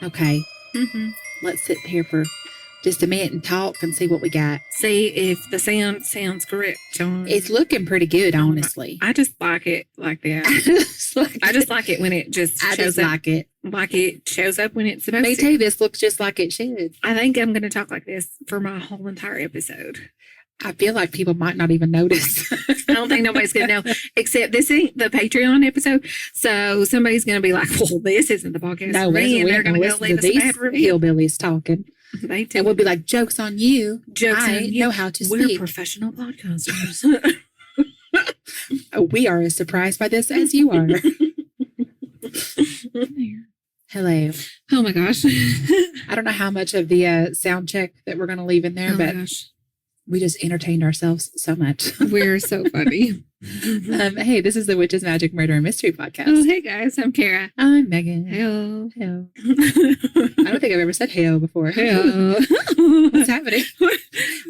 Okay. Mm-hmm. Let's sit here for just a minute and talk and see what we got. See if the sound sounds correct. It's looking pretty good, honestly. I just like it like that. I just like it when it just shows up. Like it. Like it shows up when it's supposed Me to. too. This looks just like it should. I think I'm going to talk like this for my whole entire episode. I feel like people might not even notice. I don't think nobody's going to know, except this ain't the Patreon episode. So somebody's going to be like, well, this isn't the podcast No, for me. And they're going to go leave us a bad review. Hillbillies talking. They do. And we'll be like, joke's on you. Jokes I on you. know how to We're speak. professional podcasters. We are as surprised by this as you are. Hello. Oh my gosh. I don't know how much of the sound check that we're going to leave in there, but we just entertained ourselves so much. We're so funny. Hey, this is the Witches, Magic, Murder, and Mystery Podcast. Oh, hey guys, I'm Kara. I'm Megan. Hello. Hello. I don't think I've ever said hello before. Hello. What's happening?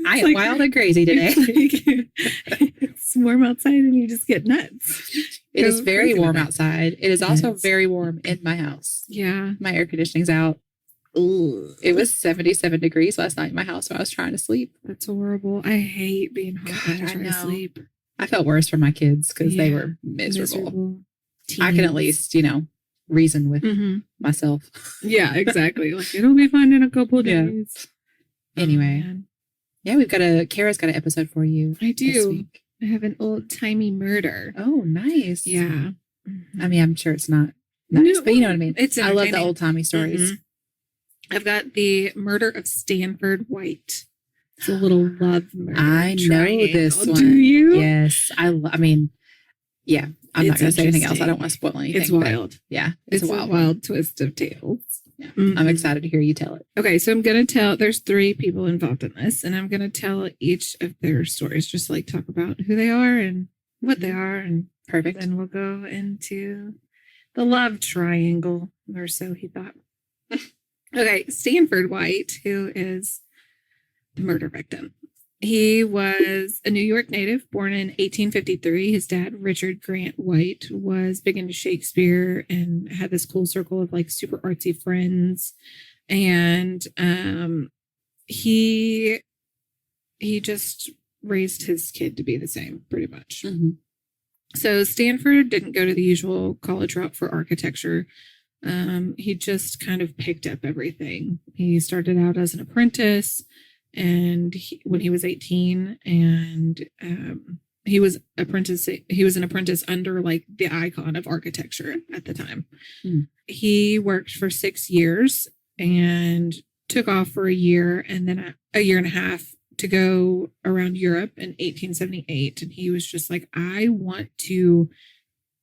I am wild and crazy today. It's warm outside and you just get nuts. It is very warm outside. It is also very warm in my house. Yeah. My air conditioning's out. Ooh. It was 77 degrees last night in my house when I was trying to sleep. That's horrible. I hate being hot when I try to sleep. I felt worse for my kids because they were miserable. I can at least, reason with myself. Yeah, exactly. Like, it'll be fine in a couple of days. Anyway. Kara's got an episode for you. I do. I have an old-timey murder. Oh, nice. Yeah. I mean, I'm sure it's not nice, but you know what I mean. I love the old-timey stories. I've got the murder of Stanford White. It's a little love murder. I know this one. Do you? Yes. I mean, yeah. I'm not going to say anything else. I don't want to spoil anything. It's wild. Yeah. It's a wild twist of tales. Yeah. I'm excited to hear you tell it. Okay. So I'm going to tell, there's 3 people involved in this, and I'm going to tell each of their stories, just like talk about who they are and what they are. And perfect. Then we'll go into the love triangle, or so he thought. Okay, Stanford White, who is the murder victim. He was a New York native, born in 1853. His dad, Richard Grant White, was big into Shakespeare and had this cool circle of like super artsy friends. And he just raised his kid to be the same, pretty much. Mm-hmm. So Stanford didn't go to the usual college route for architecture. He just kind of picked up everything. He started out as an apprentice, and when he was 18, and he was an apprentice under like the icon of architecture at the time. He worked for 6 years and took off for a year and then a year and a half to go around Europe in 1878. And he was just like, I want to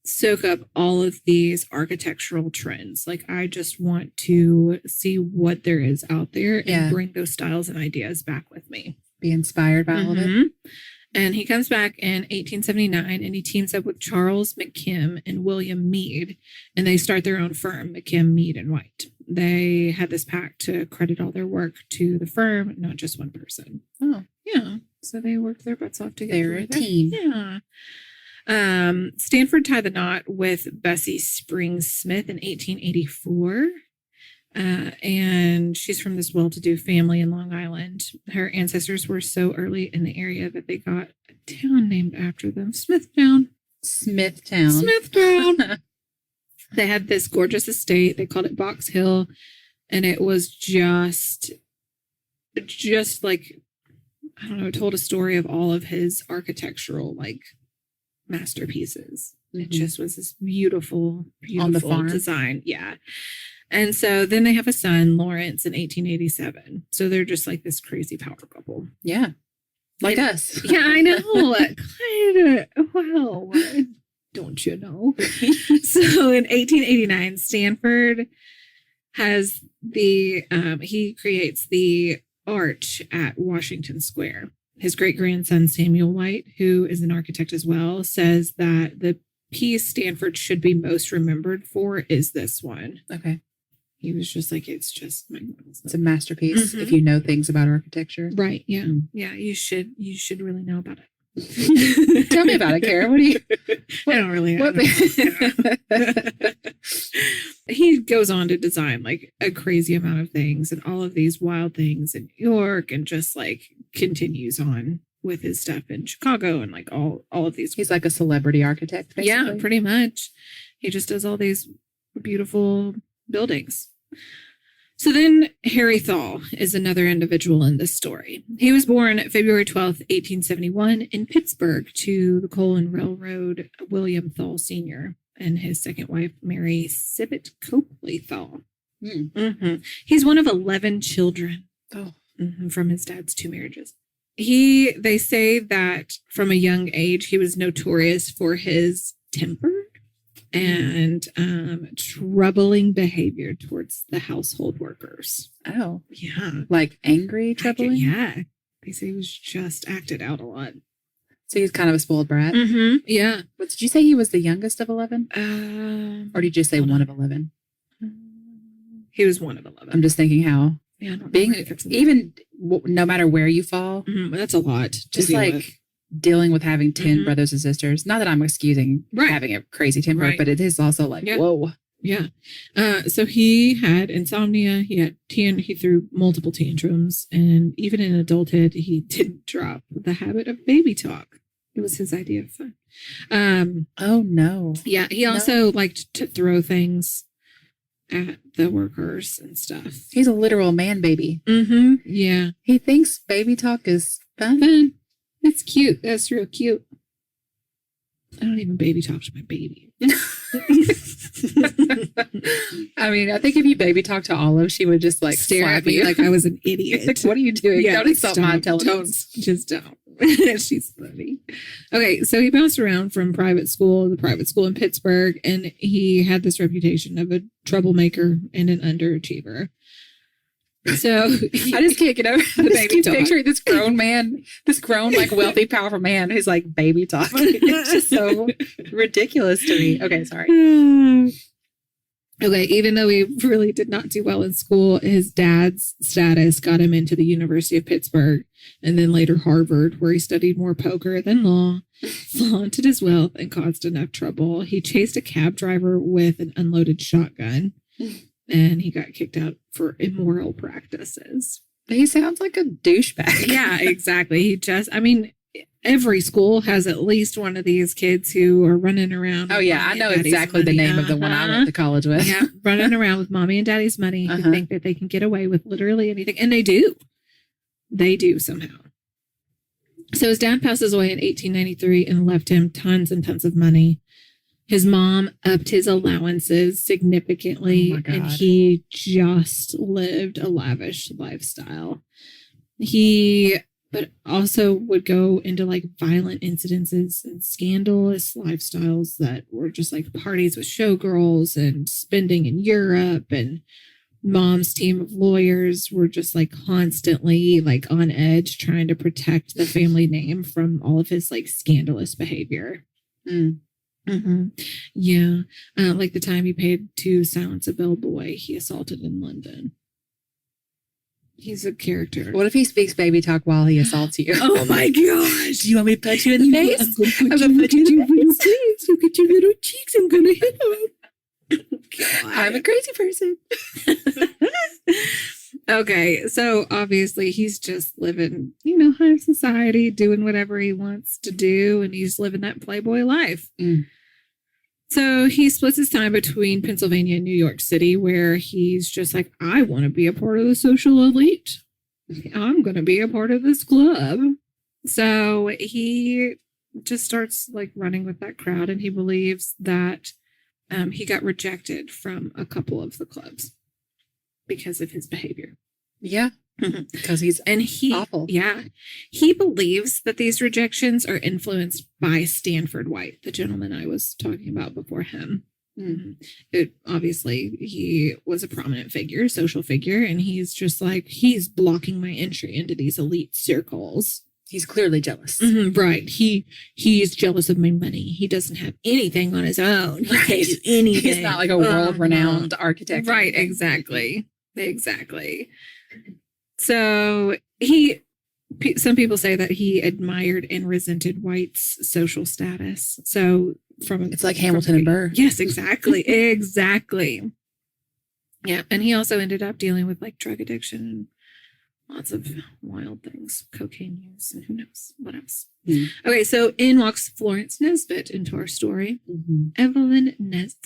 soak up all of these architectural trends. Like, I just want to see what there is out there and bring those styles and ideas back with me. Be inspired by all of it. And he comes back in 1879 and he teams up with Charles McKim and William Mead, and they start their own firm, McKim, Mead and White. They had this pact to credit all their work to the firm, not just one person. Oh, yeah. So they worked their butts off together. They're a team. Yeah. Stanford tied the knot with Bessie Springs Smith in 1884. And she's from this well-to-do family in Long Island. Her ancestors were so early in the area that they got a town named after them, Smithtown. They had this gorgeous estate. They called it Box Hill, and it was just like, I don't know, it told a story of all of his architectural like masterpieces. It just was this beautiful on the farm design. Yeah. And so then they have a son, Lawrence, in 1887. So they're just like this crazy power couple. Yeah. Like us. Yeah, I know. Wow. Don't you know? So in 1889, Stanford has he creates the arch at Washington Square. His great-grandson, Samuel White, who is an architect as well, says that the piece Stanford should be most remembered for is this one. Okay. He was just like, it's just magnificent. It's a masterpiece if you know things about architecture. Right. Yeah. Yeah. You should really know about it. Tell me about it, Kara. What do you? I don't really know. He goes on to design like a crazy amount of things and all of these wild things in New York, and just like continues on with his stuff in Chicago and like all of these. He's like a celebrity architect, basically. Yeah, pretty much. He just does all these beautiful buildings. So then Harry Thal is another individual in this story. He was born February 12th, 1871 in Pittsburgh to the coal and railroad William Thal Sr. and his second wife, Mary Sibbett Copley Thal. He's one of 11 children from his dad's 2 marriages. They say that from a young age, he was notorious for his temper and troubling behavior towards the household workers. Oh. Yeah. Like angry, troubling? Yeah. They say he was just acted out a lot. So he's kind of a spoiled brat? Yeah. But did you say he was the youngest of 11? Or did you just say one of 11? He was one of 11. I'm just thinking how I don't being, know even no matter where you fall, that's a lot. Just like dealing with having 10 brothers and sisters. Not that I'm excusing having a crazy temper, but it is also like, whoa. Yeah. So he had insomnia. He threw multiple tantrums. And even in adulthood, he didn't drop the habit of baby talk. It was his idea of fun. Oh, no. Yeah. He also liked to throw things at the workers and stuff. He's a literal man baby. Yeah. He thinks baby talk is fun. It's cute. That's real cute. I don't even baby talk to my baby. I mean, I think if you baby talk to Olive, she would just like stare slap at me you like I was an idiot. Like, what are you doing? Yeah, don't insult my intelligence. Just don't. She's funny. Okay, so he bounced around from private school to private school in Pittsburgh, and he had this reputation of a troublemaker and an underachiever. So I just can't get over the baby talk. Picturing this grown man, this grown, like wealthy, powerful man who's like baby talk. It's just so ridiculous to me. Okay, sorry. Okay, even though he really did not do well in school, his dad's status got him into the University of Pittsburgh and then later Harvard, where he studied more poker than law, flaunted his wealth, and caused enough trouble. He chased a cab driver with an unloaded shotgun. And he got kicked out for immoral practices. He sounds like a douchebag. Yeah, exactly. Every school has at least one of these kids who are running around. Oh, yeah. I know exactly the name of the one I went to college with. Yeah, running around with mommy and daddy's money who think that they can get away with literally anything. And they do. They do somehow. So his dad passes away in 1893 and left him tons and tons of money. His mom upped his allowances significantly, and he just lived a lavish lifestyle. But also would go into like violent incidences and scandalous lifestyles that were just like parties with showgirls and spending in Europe. And mom's team of lawyers were just like constantly like on edge trying to protect the family name from all of his like scandalous behavior. Yeah. Like the time he paid to silence a bellboy he assaulted in London. He's a character. What if he speaks baby talk while he assaults you? Oh my gosh. Do you want me to punch you in the face? I'm going to put you in the face. Look at your little cheeks. I'm going to hit him. I'm a crazy person. Okay. So obviously he's just living, high society, doing whatever he wants to do. And he's living that playboy life. So he splits his time between Pennsylvania and New York City, where he's just like, I want to be a part of the social elite. I'm going to be a part of this club. So he just starts like running with that crowd, and he believes that he got rejected from a couple of the clubs because of his behavior. Yeah. Because he's awful. Yeah. He believes that these rejections are influenced by Stanford White, the gentleman I was talking about before him. Obviously, he was a prominent figure, social figure, and he's just like, he's blocking my entry into these elite circles. He's clearly jealous. Right. He's jealous of my money. He doesn't have anything on his own. He can't do anything. He's not like a world-renowned architect. Right. Exactly. So he some people say that he admired and resented White's social status. So it's like Hamilton and Burr. Yes, exactly. Exactly. Yeah. And he also ended up dealing with like drug addiction and lots of wild things, cocaine use, and who knows what else. Okay, so in walks Florence Nesbitt into our story.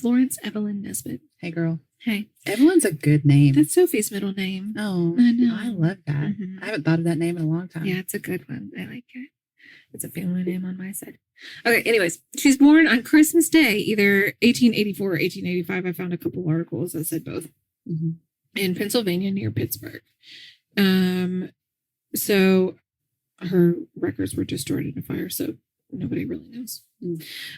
Florence Evelyn Nesbitt. Hey, girl. Hey. Evelyn's a good name. That's Sophie's middle name. Oh, I know. I love that. I haven't thought of that name in a long time. Yeah, it's a good one. I like it. It's a family name on my side. Okay, anyways, she's born on Christmas Day, either 1884 or 1885. I found a couple articles that said both. In Pennsylvania near Pittsburgh. So her records were destroyed in a fire, so nobody really knows.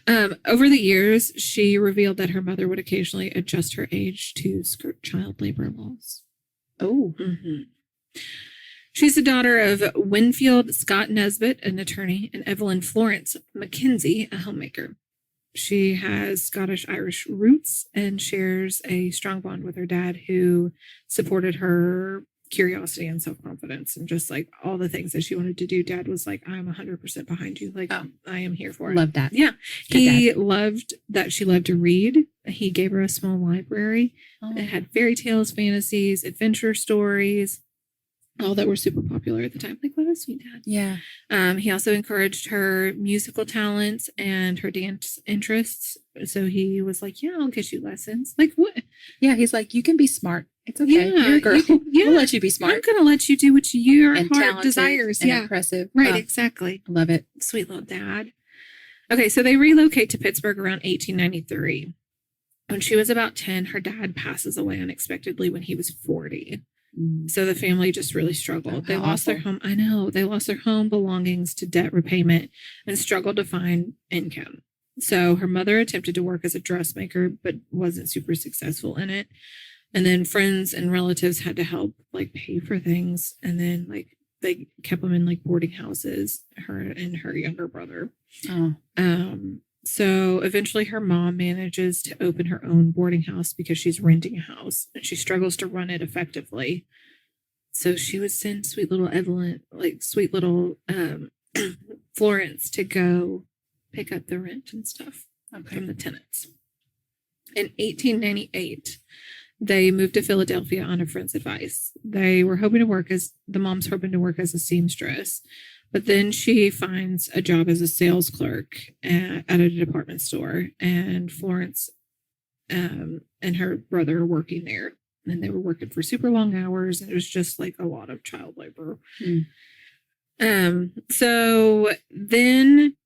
Over the years, she revealed that her mother would occasionally adjust her age to skirt child labor laws. Oh. She's the daughter of Winfield Scott Nesbitt, an attorney, and Evelyn Florence McKenzie, a homemaker. She has Scottish-Irish roots and shares a strong bond with her dad, who supported her curiosity and self-confidence and just like all the things that she wanted to do. Dad was like, I'm 100% behind you. Like, I am here for it. Love that. Yeah. He loved that she loved to read. He gave her a small library. It had fairy tales, fantasies, adventure stories, all that were super popular at the time. Like, what a sweet dad. Yeah. He also encouraged her musical talents and her dance interests. So he was like, yeah, I'll get you lessons. Like, what? Yeah, he's like, you can be smart. It's okay. Yeah, you're a girl. We'll let you be smart. I'm going to let you do what your and heart desires. And impressive. Right, exactly. I love it. Sweet little dad. Okay, so they relocate to Pittsburgh around 1893. When she was about 10, her dad passes away unexpectedly when he was 40. So the family just really struggled. They lost their home. I know. They lost their home belongings to debt repayment and struggled to find income. So her mother attempted to work as a dressmaker, but wasn't super successful in it. And then friends and relatives had to help like pay for things. And then like they kept them in like boarding houses, her and her younger brother. So eventually her mom manages to open her own boarding house because she's renting a house and she struggles to run it effectively. So she would send sweet little Evelyn, like sweet little Florence to go pick up the rent and stuff from the tenants. In 1898, they moved to Philadelphia on a friend's advice. The mom's hoping to work as a seamstress. But then she finds a job as a sales clerk at a department store, and Florence and her brother are working there. And they were working for super long hours, and it was just like a lot of child labor. So then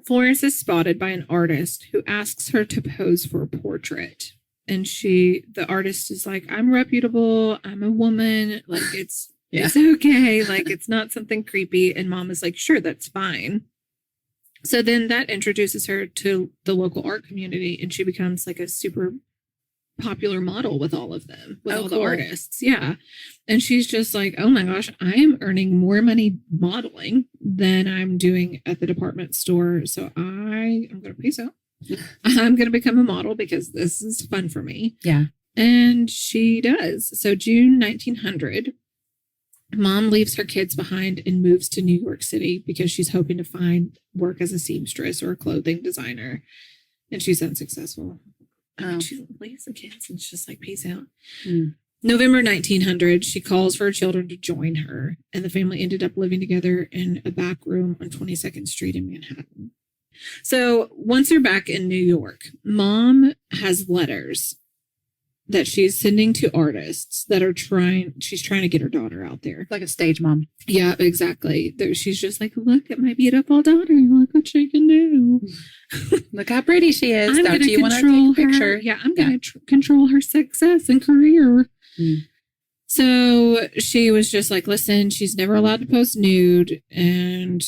Florence is spotted by an artist who asks her to pose for a portrait. And the artist is like, I'm reputable. I'm a woman. Like, it's okay. Like, it's not something creepy. And mom is like, sure, that's fine. So then that introduces her to the local art community, and she becomes like a super popular model with all of them, with all the artists. Yeah. And she's just like, oh my gosh, I am earning more money modeling than I'm doing at the department store. So I'm going to peace out. I'm going to become a model because this is fun for me. Yeah. And she does. So June 1900, mom leaves her kids behind and moves to New York City because she's hoping to find work as a seamstress or a clothing designer. And she's unsuccessful. She leaves the kids and she's just like, peace out. November 1900, she calls for her children to join her. And the family ended up living together in a back room on 22nd Street in Manhattan. So once they're back in New York, mom has letters that she's sending to artists that are she's trying to get her daughter out there. Like a stage mom. Yeah, exactly. She's just like, look at my beautiful daughter. Look what she can do. Look how pretty she is. I'm going to control her. Picture? Yeah, I'm going to control her success and career. So she was just like, listen, she's never allowed to post nude, and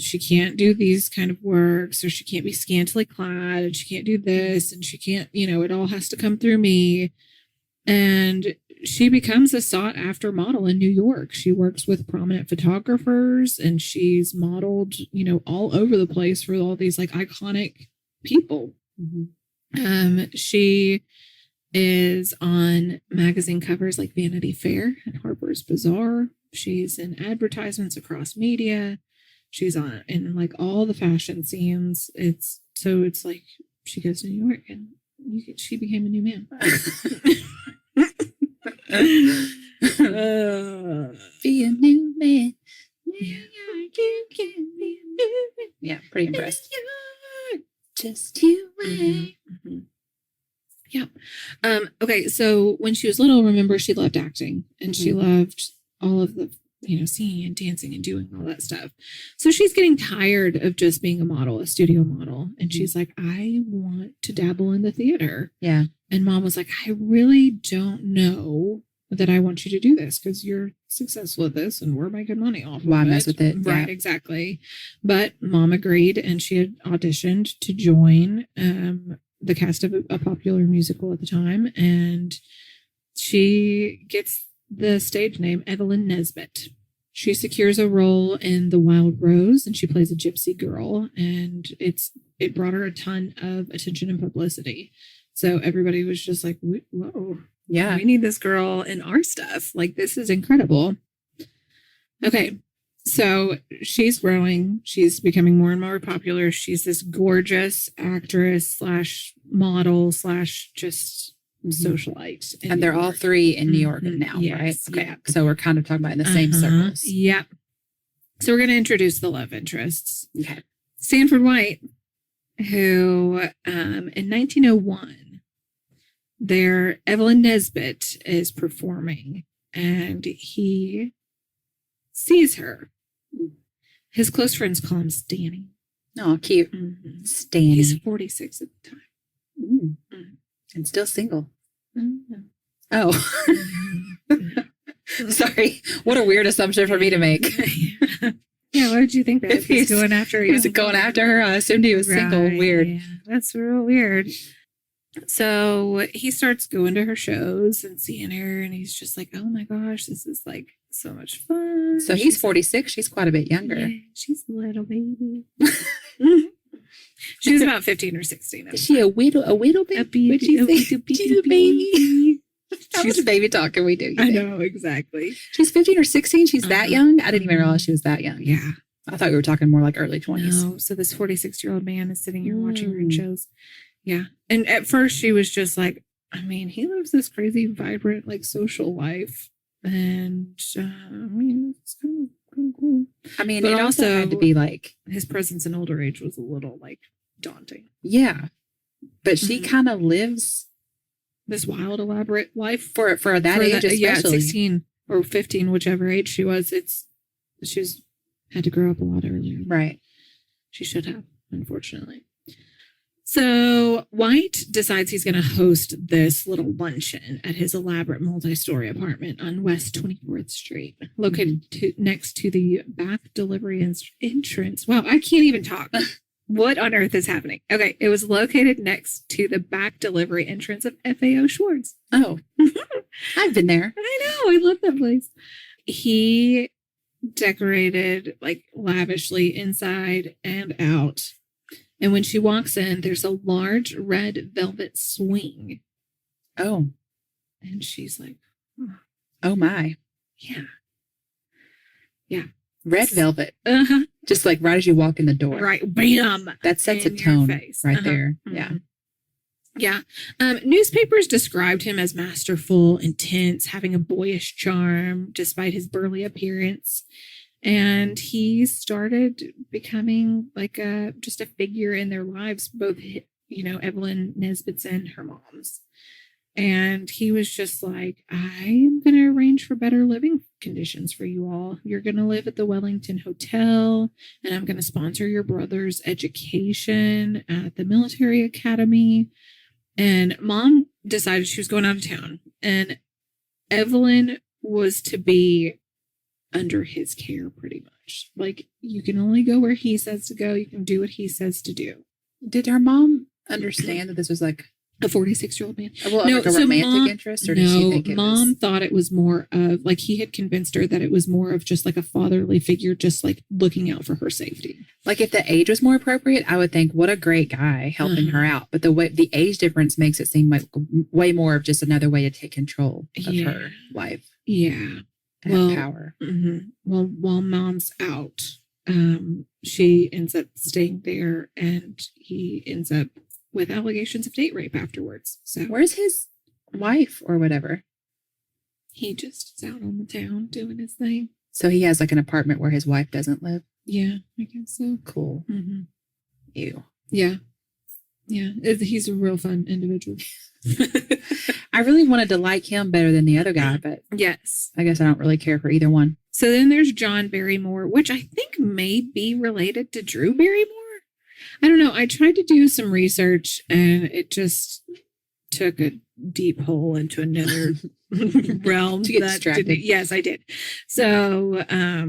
she can't do these kind of works, or she can't be scantily clad, and she can't do this, and she can't, it all has to come through me. And she becomes a sought after model in New York. She works with prominent photographers, and she's modeled, all over the place for all these like iconic people. She is on magazine covers like Vanity Fair and Harper's Bazaar. She's in advertisements across media. She's in like all the fashion scenes. It's like she goes to New York and she became a new man. Be a new man. New York, you can be a new man. Yeah, pretty impressed. Just you wait. Yeah. Okay, so when she was little, remember, she loved acting and she loved all of the, singing and dancing and doing all that stuff. So she's getting tired of just being a model, a studio model. And she's like, I want to dabble in the theater. Yeah. And Mom was like, I really don't know that I want you to do this because you're successful at this and we're making money off of it. Why mess with it? Right, exactly. But Mom agreed and she had auditioned to join the cast of a popular musical at the time. And she gets the stage name Evelyn Nesbit. She secures a role in The Wild Rose and she plays a gypsy girl. And it brought her a ton of attention and publicity. So everybody was just like, whoa. Yeah. We need this girl in our stuff. Like, this is incredible. Okay. So she's growing. She's becoming more and more popular. She's this gorgeous actress / model / just socialite. And they're all three in New York now, yes, right? Okay. Yeah. So we're kind of talking about in the same circles. Yeah. So we're going to introduce the love interests. Okay. Stanford White, who in 1901, Evelyn Nesbit is performing and he sees her. His close friends call him Stanny. Oh, cute. Stanny. He's 46 at the time. And still single. Oh. Sorry. What a weird assumption for me to make. Yeah, what did you think that? If he's going after her. He was going after her. I assumed he was single. Weird. Yeah, that's real weird. So he starts going to her shows and seeing her, and he's just like, oh my gosh, this is like so much fun. So he's 46. She's quite a bit younger. Yeah, she's a little baby. She's about 15 or 16. Is she a widow baby? A baby. She's a baby. How much baby talk can we do? I know, exactly. She's 15 or 16. She's that young? I didn't even realize she was that young. Yeah. I thought we were talking more like early 20s. No, so this 46-year-old man is sitting here watching her in shows. Yeah. And at first she was just like, I mean, he lives this crazy, vibrant, like social life. And it's kind of cool. I mean, but it also had to be like his presence in older age was a little like daunting. Yeah. But she kind of lives this wild, elaborate life for that age, especially. Yeah, 16 or 15, whichever age she was. She's had to grow up a lot earlier. Right. She should have, unfortunately. So White decides he's going to host this little luncheon at his elaborate multi-story apartment on West 24th Street, located next to the back delivery entrance. Wow, I can't even talk. What on earth is happening? Okay, it was located next to the back delivery entrance of FAO Schwartz. Oh, I've been there. I know. I love that place. He decorated like lavishly inside and out. And when she walks in, there's a large red velvet swing. Oh. And she's like, oh my. Yeah. Yeah. Red velvet. Uh-huh. Just like right as you walk in the door. Right. Bam. That sets a tone right there. Yeah. Yeah. Newspapers described him as masterful, intense, having a boyish charm, despite his burly appearance. And he started becoming like just a figure in their lives, both, Evelyn Nesbit's and her mom's. And he was just like, I'm going to arrange for better living conditions for you all. You're going to live at the Wellington Hotel, and I'm going to sponsor your brother's education at the military academy. And Mom decided she was going out of town, and Evelyn was to be under his care pretty much. Like, you can only go where he says to go. You can do what he says to do. Did her mom understand that this was like a 46-year-old man? Well, no, like a romantic interest? Or did she think Mom thought it was more of like, he had convinced her that it was more of just like a fatherly figure, just like looking out for her safety. Like, if the age was more appropriate, I would think, what a great guy helping her out. But the age difference makes it seem like way more of just another way to take control of her life. Yeah. have power. Well, while mom's out, she ends up staying there, and he ends up with allegations of date rape afterwards. So where's his wife or whatever? He just is out on the town doing his thing. So he has like an apartment where his wife doesn't live? Yeah, I guess so. Cool. Ew. Yeah. Yeah. He's a real fun individual. I really wanted to like him better than the other guy, but yes, I guess I don't really care for either one. So then there's John Barrymore, which I think may be related to Drew Barrymore. I don't know. I tried to do some research and it just took a deep hole into another realm. To get distracted. Yes, I did. So, I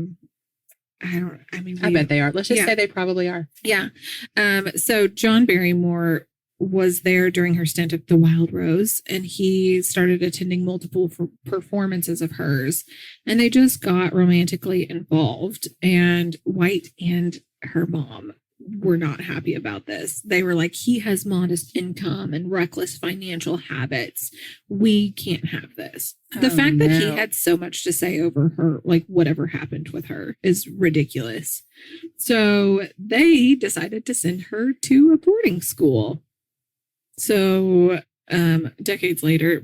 bet they are. Let's just say they probably are. Yeah. So John Barrymore was there during her stint at the Wild Rose, and he started attending multiple performances of hers, and they just got romantically involved. And White and her mom were not happy about this. They were like, he has modest income and reckless financial habits. We can't have this. The fact that he had so much to say over her, like whatever happened with her, is ridiculous. So they decided to send her to a boarding school. So decades later,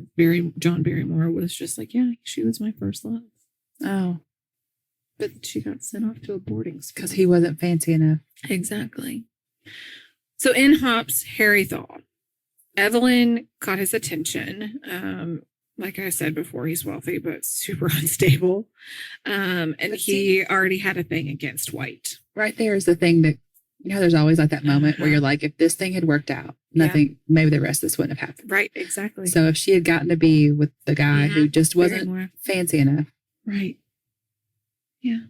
John Barrymore was just like, yeah, she was my first love. Oh. But she got sent off to a boarding school. Because he wasn't fancy enough. Exactly. So in hops Harry Thaw. Evelyn caught his attention. Like I said before, he's wealthy, but super unstable. And he already had a thing against White. Right there is the thing that, there's always like that moment where you're like, if this thing had worked out, maybe the rest of this wouldn't have happened. Right, exactly. So if she had gotten to be with the guy who just wasn't fancy enough. Right. Yeah.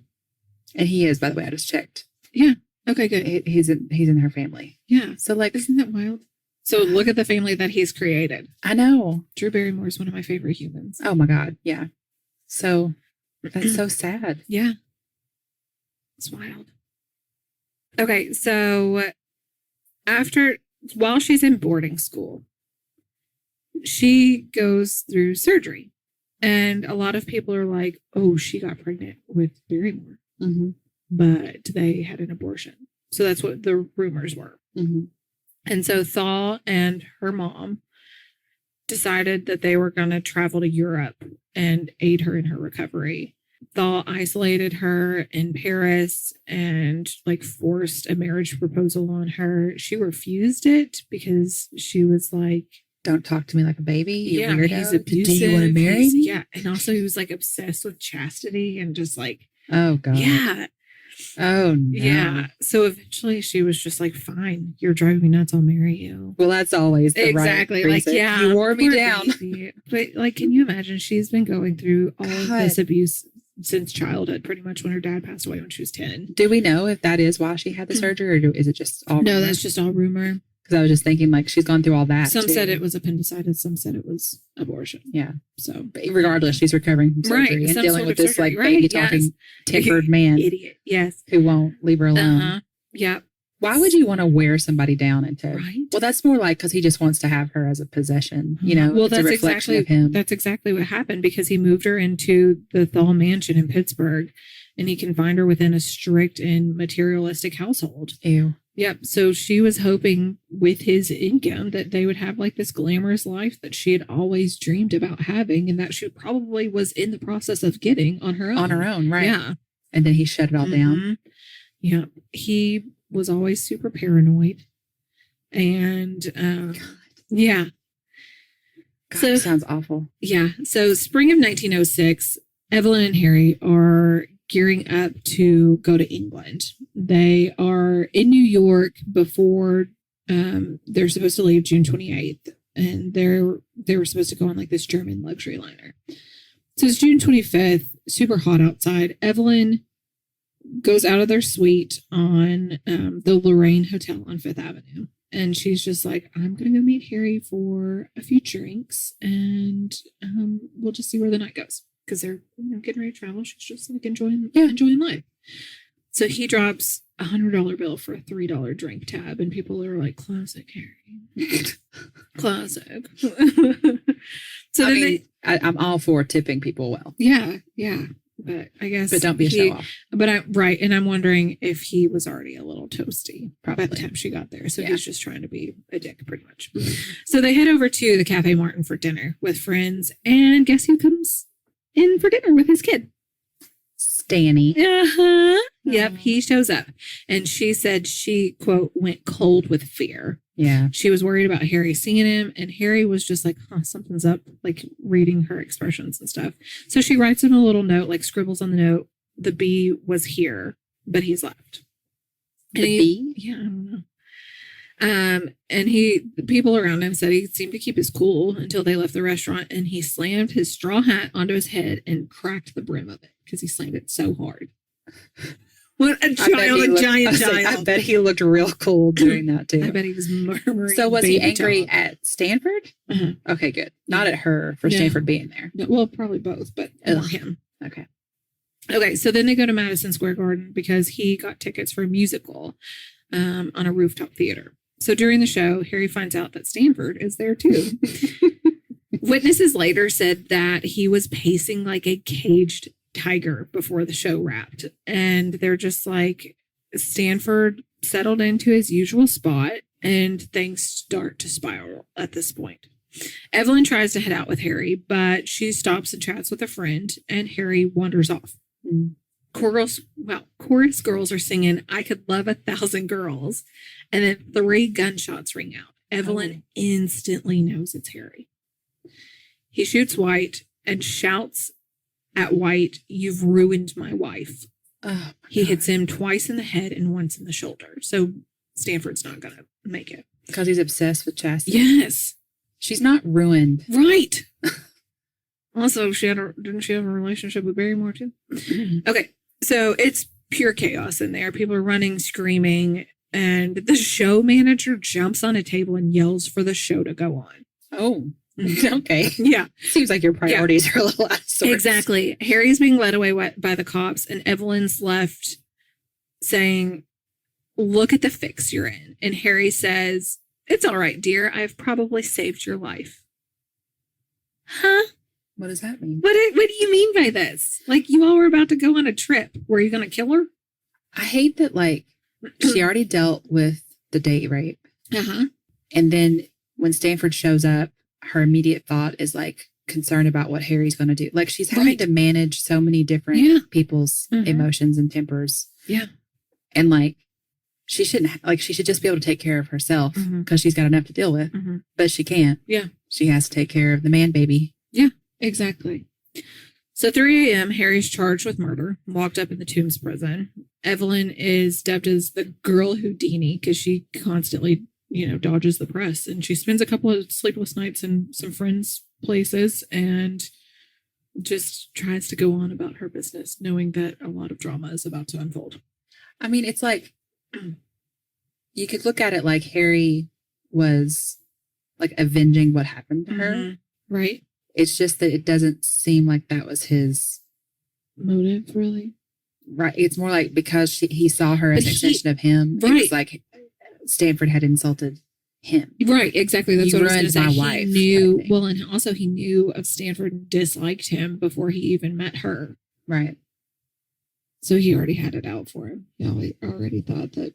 And he is, by the way, I just checked. Yeah. Okay, good. He's in her family. Yeah. So like, isn't that wild? So look at the family that he's created. I know. Drew Barrymore is one of my favorite humans. Oh my God. Yeah. So that's so sad. Yeah. It's wild. Okay. So while she's in boarding school, she goes through surgery. And a lot of people are like, oh, she got pregnant with Barrymore. But they had an abortion. So that's what the rumors were. And so Thaw and her mom decided that they were going to travel to Europe and aid her in her recovery. Thaw isolated her in Paris and forced a marriage proposal on her. She refused it because she was like, don't talk to me like a baby. You weirdo. He's abusive. Do you want to marry me? Yeah. And also he was obsessed with chastity and just oh God. Yeah. Oh no. Yeah. So eventually she was just like, fine, you're driving me nuts, I'll marry you. Well, that's always the exactly right reason. Yeah. You wore me down. Baby. But can you imagine? She's been going through all of this abuse since childhood, pretty much when her dad passed away when she was 10. Do we know if that is why she had the surgery, or is it just all No, rumor? that's just all rumor. Because I was just thinking, she's gone through all that. Some said it was appendicitis. Some said it was abortion. Yeah. So, but regardless, she's recovering from surgery and dealing with this baby talking tempered man. Idiot. Yes. Who won't leave her alone. Yeah. Why would you want to wear somebody down into? Right. Well, that's more because he just wants to have her as a possession. Well, that's a reflection of him. That's exactly what happened, because he moved her into the Thaw mansion in Pittsburgh, and he confined her within a strict and materialistic household. Ew. Yep. So she was hoping with his income that they would have this glamorous life that she had always dreamed about having, and that she probably was in the process of getting on her own. On her own, right. Yeah. And then he shut it all down. Yeah. He was always super paranoid. And yeah. God, so sounds awful. Yeah. So spring of 1906, Evelyn and Harry are gearing up to go to England. They are in New York before they're supposed to leave June 28th. And they were supposed to go on this German luxury liner. So it's June 25th, super hot outside. Evelyn goes out of their suite on the Lorraine Hotel on Fifth Avenue. And she's just like, I'm going to go meet Harry for a few drinks, and we'll just see where the night goes. Because they're getting ready to travel. She's just enjoying life. So he drops $100 bill for a $3 drink tab, and people are like, classic Harry. Classic. So I'm all for tipping people well. Yeah, yeah. But I guess. But don't be a show off. But and I'm wondering if he was already a little toasty by the time she got there. So he's just trying to be a dick, pretty much. So they head over to the Cafe Martin for dinner with friends, and guess who comes in for dinner with his kid? Stanny. Yep, he shows up. And she said she, quote, went cold with fear. Yeah. She was worried about Harry seeing him, and Harry was just like, something's up, like reading her expressions and stuff. So she writes him a little note, like scribbles on the note, the bee was here, but he's left. The bee? Yeah, I don't know. And the people around him said he seemed to keep his cool until they left the restaurant, and he slammed his straw hat onto his head and cracked the brim of it because he slammed it so hard. What a giant child. I bet he looked real cool doing that too. I bet he was murmuring. So was he angry talk. At Stanford? Okay, good. Not at her for Stanford being there. No, well, probably both, but more him. Okay, so then they go to Madison Square Garden because he got tickets for a musical on a rooftop theater. So during the show, Harry finds out that Stanford is there too. Witnesses later said that he was pacing like a caged tiger before the show wrapped. And they're just like, Stanford settled into his usual spot and things start to spiral at this point. Evelyn tries to head out with Harry, but she stops and chats with a friend and Harry wanders off. Chorus girls are singing I Could Love 1,000 Girls, and then 3 gunshots ring out. Evelyn instantly knows it's Harry. He shoots White and shouts at White, "You've ruined my wife." He hits him twice in the head and once in the shoulder. So Stanford's not going to make it. Because he's obsessed with Chastity. Yes. She's not ruined. Right. Also, didn't she have a relationship with Barrymore too? Okay. So it's pure chaos in there. People are running, screaming, and the show manager jumps on a table and yells for the show to go on. Oh, okay. Yeah. Seems like your priorities are a little out of sorts. Exactly. Harry's being led away by the cops, and Evelyn's left saying, "Look at the fix you're in." And Harry says, "It's all right, dear. I've probably saved your life." Huh? What does that mean? What do you mean by this? Like, you all were about to go on a trip. Were you going to kill her? I hate that, like, she already dealt with the date rape. And then when Stanford shows up, her immediate thought is, like, concerned about what Harry's going to do. Like, she's having to manage so many different people's emotions and tempers. Yeah. And, like, she should just be able to take care of herself because she's got enough to deal with. But she can't. Yeah. She has to take care of the man baby. Yeah. Exactly. So 3 a.m., Harry's charged with murder, locked up in the Tombs prison. Evelyn is dubbed as the girl Houdini because she constantly, dodges the press. And she spends a couple of sleepless nights in some friends' places and just tries to go on about her business, knowing that a lot of drama is about to unfold. I mean, it's like, you could look at it like Harry was like avenging what happened to her. Right. It's just that it doesn't seem like that was his motive, really. Right. It's more like because he saw her as an extension of him. Right. It was like Stanford had insulted him. Right. Exactly. That's what I was going to say. My wife. He knew, well, and also he knew of Stanford and disliked him before he even met her. Right. So he already had it out for him. He already thought that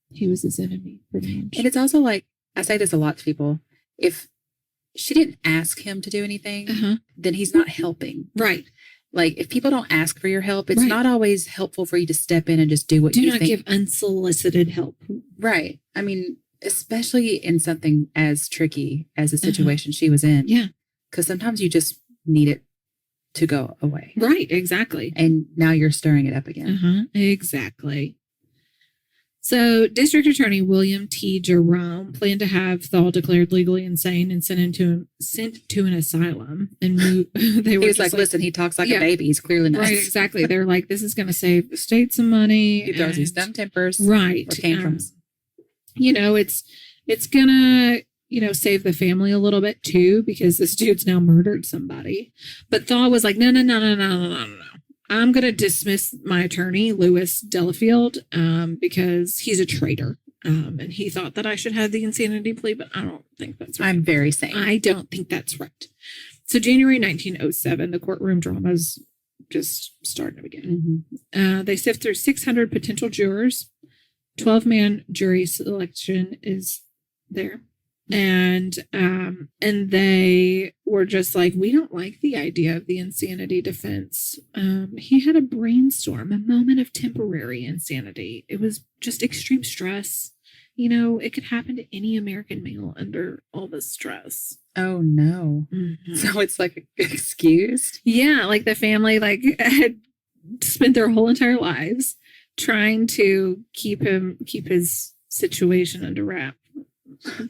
he was his enemy, pretty much. And it's also like, I say this a lot to people, if she didn't ask him to do anything, then he's not helping. Right. Like, if people don't ask for your help, it's not always helpful for you to step in and just do what you think. Do not give unsolicited help. Right. I mean, especially in something as tricky as the situation she was in. Yeah. Because sometimes you just need it to go away. Right. Exactly. And now you're stirring it up again. Exactly. So, District Attorney William T. Jerome planned to have Thal declared legally insane and sent to an asylum. And they were he was like, listen, he talks like a baby. He's clearly not. Right, exactly. They're like, this is going to save the state some money. He throws these dumb tempers. Right. Or tantrums. It's going to, save the family a little bit too, because this dude's now murdered somebody. But Thal was like, no. I'm going to dismiss my attorney, Louis Delafield, because he's a traitor. And he thought that I should have the insanity plea, but I don't think that's right. I'm very sane. I don't think that's right. So January 1907, the courtroom dramas just starting to begin. They sift through 600 potential jurors. 12-man jury selection is there. And they were just like, we don't like the idea of the insanity defense. He had a brainstorm, a moment of temporary insanity. It was just extreme stress. You know, it could happen to any American male under all this stress. Oh, no. So it's like excused? Yeah, like the family had spent their whole entire lives trying to keep his situation under wrap.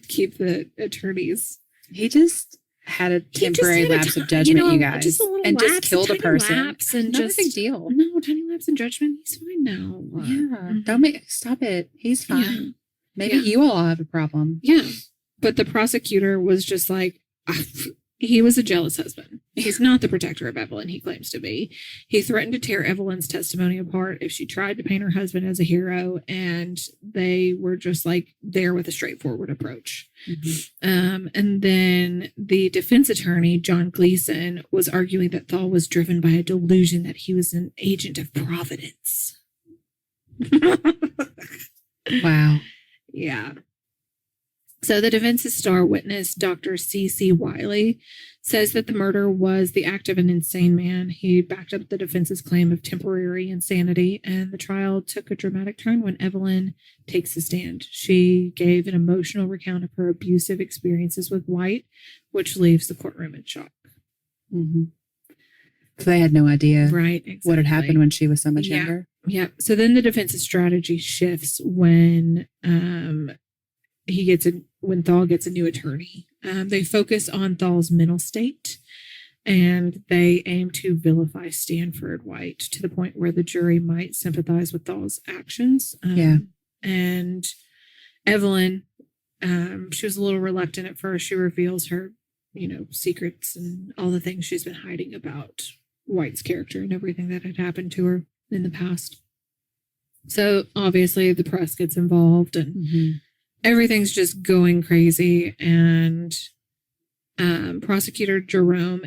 Keep the attorneys. He just had a temporary lapse of judgment, you guys. Just a little and lapse, just killed a person. And Not a big deal. No, tiny lapse in judgment. He's fine now. Yeah. Don't stop it. He's fine. Yeah. Maybe you all have a problem. Yeah. But the prosecutor was just like, he was a jealous husband. He's not the protector of Evelyn he claims to be. He threatened to tear Evelyn's testimony apart if she tried to paint her husband as a hero, and they were just like there with a straightforward approach. And then the defense attorney, John Gleason, was arguing that Thal was driven by a delusion that he was an agent of Providence. Wow. Yeah. So the defense's star witness, Dr. C.C. Wiley, says that the murder was the act of an insane man. He backed up the defense's claim of temporary insanity, and the trial took a dramatic turn when Evelyn takes the stand. She gave an emotional recount of her abusive experiences with White, which leaves the courtroom in shock. So they had no idea what had happened when she was so much younger. Yeah. So then the defense's strategy shifts when when Thal gets a new attorney. They focus on Thal's mental state, and they aim to vilify Stanford White to the point where the jury might sympathize with Thal's actions. And Evelyn, she was a little reluctant at first. She reveals her, secrets and all the things she's been hiding about White's character and everything that had happened to her in the past. So obviously the press gets involved, and everything's just going crazy. And prosecutor Jerome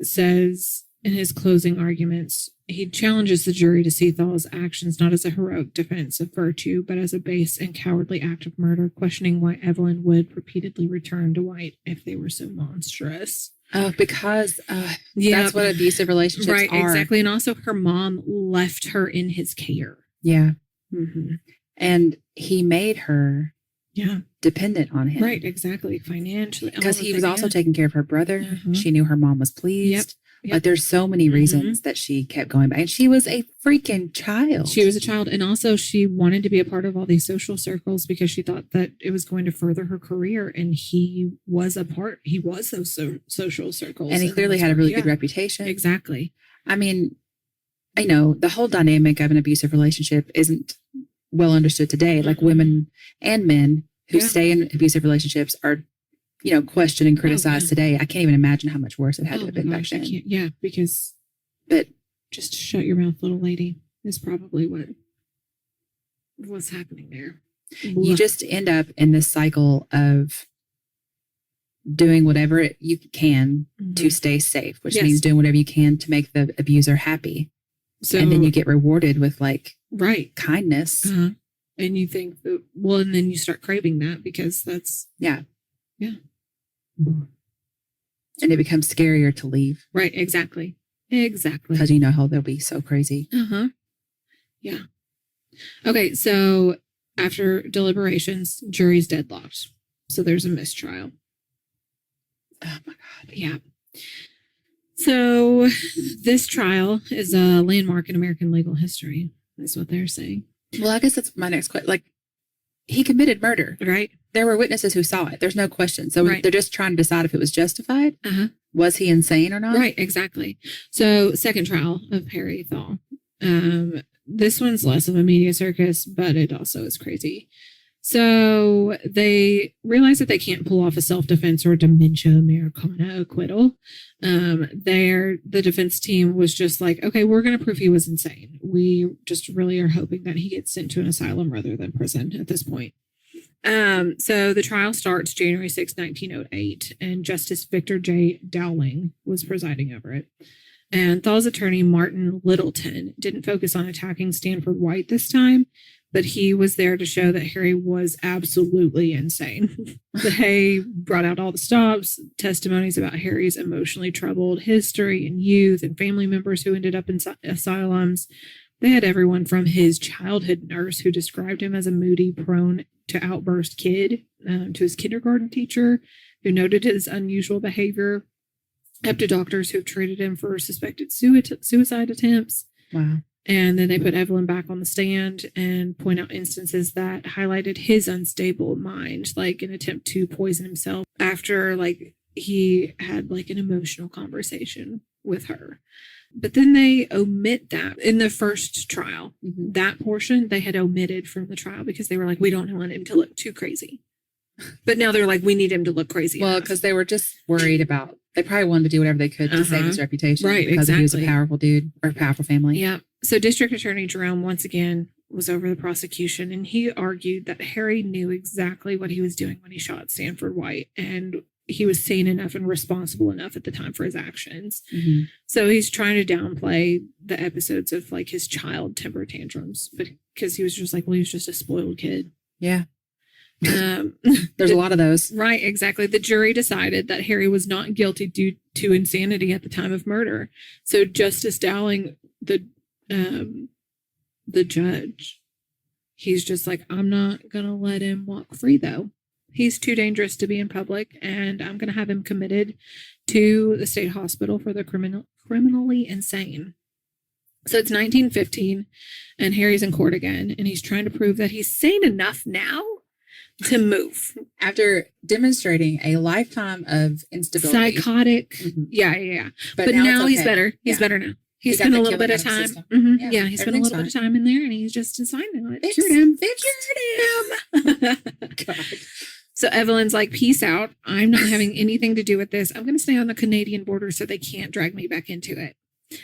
says in his closing arguments, he challenges the jury to see Thal's actions not as a heroic defense of virtue, but as a base and cowardly act of murder, questioning why Evelyn would repeatedly return to White if they were so monstrous. Oh, because that's what abusive relationships are. Right, exactly. And also her mom left her in his care. Yeah. And he made her dependent on him. Right, exactly. Financially. Because he was also taking care of her brother. She knew her mom was pleased. Like there's so many reasons that she kept going back. And she was a freaking child. She was a child. And also she wanted to be a part of all these social circles because she thought that it was going to further her career. And he was those social circles. And he clearly had a really good reputation. Exactly. I mean, I know the whole dynamic of an abusive relationship isn't well understood today. Like women and men who stay in abusive relationships are, questioned and criticized today. I can't even imagine how much worse it had to have been back then. Yeah, because just shut your mouth, little lady, is probably what's happening there. You just end up in this cycle of doing whatever you can to stay safe, which means doing whatever you can to make the abuser happy. So, and then you get rewarded with kindness. And you think, and then you start craving that because that's, and it becomes scarier to leave. Right. Exactly. Because you know how they'll be so crazy. Yeah. Okay. So after deliberations, jury's deadlocked. So there's a mistrial. Oh my God. Yeah. So this trial is a landmark in American legal history. That's what they're saying. Well, I guess that's my next question. Like, he committed murder. Right. There were witnesses who saw it. There's no question. So they're just trying to decide if it was justified. Was he insane or not? Right. Exactly. So second trial of Harry Thal. This one's less of a media circus, but it also is crazy. So they realize that they can't pull off a self-defense or dementia Americana acquittal. The defense team was just like, okay, we're going to prove he was insane. We just really are hoping that he gets sent to an asylum rather than prison at this point. So the trial starts January 6, 1908, and Justice Victor J. Dowling was presiding over it. And Thaw's attorney, Martin Littleton, didn't focus on attacking Stanford White this time, but he was there to show that Harry was absolutely insane. They brought out all the stops, testimonies about Harry's emotionally troubled history and youth and family members who ended up in asylums. They had everyone from his childhood nurse who described him as a moody, prone to outburst kid, to his kindergarten teacher who noted his unusual behavior, up to doctors who have treated him for suspected suicide attempts. Wow. And then they put Evelyn back on the stand and point out instances that highlighted his unstable mind, like an attempt to poison himself after he had an emotional conversation with her. But then they omit that in the first trial. Mm-hmm. That portion they had omitted from the trial because they were like, we don't want him to look too crazy. But now they're like, we need him to look crazy. Well, because they were just worried about, they probably wanted to do whatever they could to save his reputation. Right, because exactly. he was a powerful dude or a powerful family. Yeah. So District Attorney Jerome once again was over the prosecution, and he argued that Harry knew exactly what he was doing when he shot Stanford White, and he was sane enough and responsible enough at the time for his actions. Mm-hmm. So he's trying to downplay the episodes of his child temper tantrums, but because he was just he was just a spoiled kid. Yeah. There's a lot of those. Right, exactly. The jury decided that Harry was not guilty due to insanity at the time of murder. So Justice Dowling, the judge, he's just I'm not going to let him walk free, though. He's too dangerous to be in public, and I'm going to have him committed to the state hospital for the criminally insane. So it's 1915, and Harry's in court again, and he's trying to prove that he's sane enough now to move. After demonstrating a lifetime of instability. Psychotic. Mm-hmm. Yeah. But now now okay. he's better. He's better now. He spent a little bit of time. Mm-hmm. Yeah, he spent a little bit of time in there, and he's just fine now. It cured him. God. So Evelyn's like, peace out. I'm not having anything to do with this. I'm going to stay on the Canadian border so they can't drag me back into it.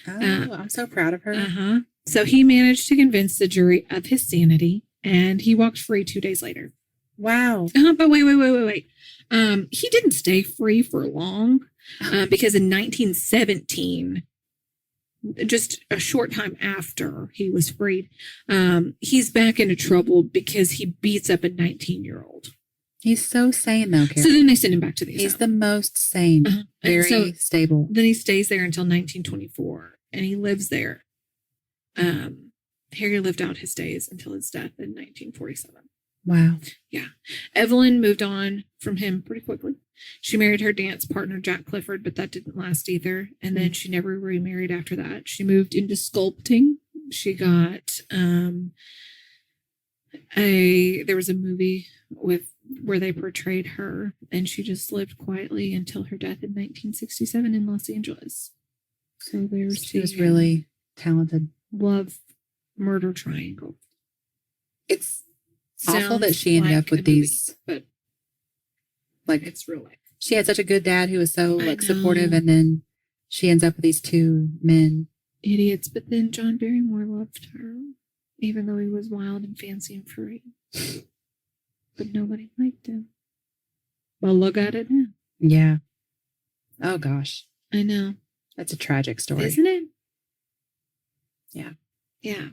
Oh, I'm so proud of her. So he managed to convince the jury of his sanity, and he walked free 2 days later. Wow. But wait. He didn't stay free for long because in 1917, just a short time after he was freed, he's back into trouble because he beats up a 19-year-old. He's so sane, though, Karen. So then they send him back to the asylum. He's the most sane, very stable. Then he stays there until 1924, and he lives there. Harry lived out his days until his death in 1947. Wow. Yeah. Evelyn moved on from him pretty quickly. She married her dance partner, Jack Clifford, but that didn't last either. And then she never remarried after that. She moved into sculpting. She got there was a movie where they portrayed her, and she just lived quietly until her death in 1967 in Los Angeles. So she was really talented. Love murder triangle. It's awful that she ended up with these, but it's real life. She had such a good dad who was so supportive, and then she ends up with these two men. Idiots. But then John Barrymore loved her, even though he was wild and fancy and free. But nobody liked him. Well, look at it now. Yeah. Oh, gosh. I know. That's a tragic story. Isn't it? Yeah. Yeah.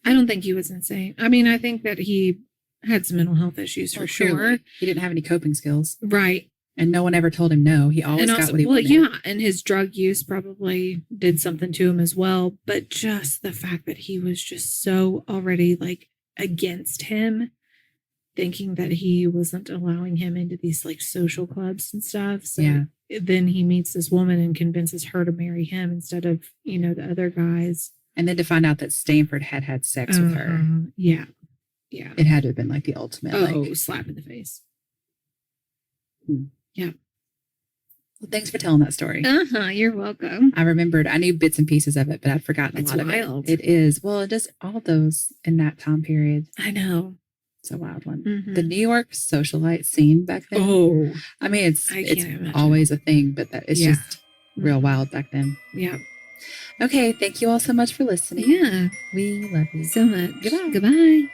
I don't think he was insane. I mean, I think that he had some mental health issues for sure. He didn't have any coping skills. Right. And no one ever told him no. He always got what he wanted. Well, yeah. And his drug use probably did something to him as well. But just the fact that he was just so already against him, thinking that he wasn't allowing him into these social clubs and stuff. So then he meets this woman and convinces her to marry him instead of, the other guys. And then to find out that Stanford had sex with her. Yeah. Yeah. It had to have been the ultimate. Slap in the face. Yeah. Well, thanks for telling that story. You're welcome. I knew bits and pieces of it, but I'd forgotten a lot of it. It is. Well, just all those in that time period. I know. It's a wild one. Mm-hmm. The New York socialite scene back then. Oh. I mean, it's always a thing, but it's just real wild back then. Yeah. Okay. Thank you all so much for listening. Yeah. We love you so much. Goodbye. Goodbye.